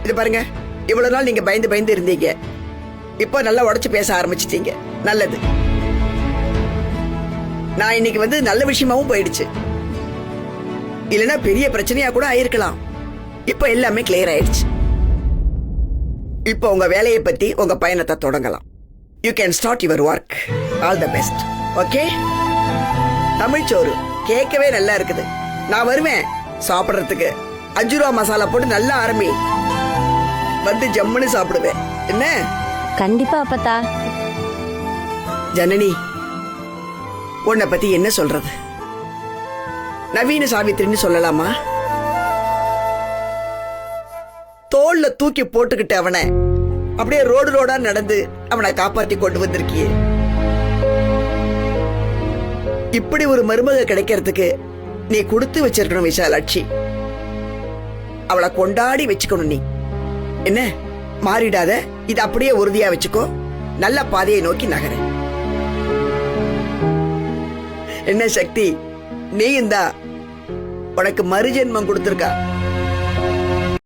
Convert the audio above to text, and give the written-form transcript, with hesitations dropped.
இது பாருங்க, இவ்வளவு நாள் நீங்க பயந்து பயந்து இருந்தீங்க, இப்போ நல்லா உடைச்சு பேச ஆரம்பிச்சிட்டீங்க. நல்லது. நான் இன்னைக்கு வந்து நல்ல விஷயமாவும் போயிடுச்சு. இல்லனா பெரிய பிரச்சனையா கூட ஆயிருக்கலாம். இப்போ எல்லாமே கிளியர் ஆயிடுச்சு. இப்போ உங்க வேலையை பத்தி உங்க பயணத்தை தொடங்கலாம். You can start your work. All the best. Okay? Tamil சோறு கேட்கவே நல்லா இருக்குது. நான் வருவேன் சாப்பிடுறதுக்கு. 5 ரூபா மசாலா போட்டு நல்லா ஆரம்பி, வந்து ஜம்முன்னு சாப்பிடுவேன். என்ன? கண்டிப்பா அப்பத்தா. ஜனனி, உன்னை பத்தி என்ன சொல்றது? நவீன சாவித்திரின்னு சொல்லலாமா? தோல்ல தூக்கி போட்டுக்கிட்டு அவனை அப்படியே ரோடு ரோடா நடந்து அவனை காப்பாத்தி கொண்டு வந்திருக்கியே. இப்படி ஒரு மருமக கிடைக்கிறதுக்கு நீ கொடுத்து வச்சிருக்கணும் விசாலாட்சி. அவளை கொண்டாடி வச்சுக்கணும் நீ. என்ன? மாறிடாத. இது அப்படியே உறுதியா வச்சுக்கோ. நல்ல பாதையை நோக்கி நகர. என்ன சக்தி, நீ இந்தா உனக்கு மறுஜென்மம் கொடுத்திருக்கா.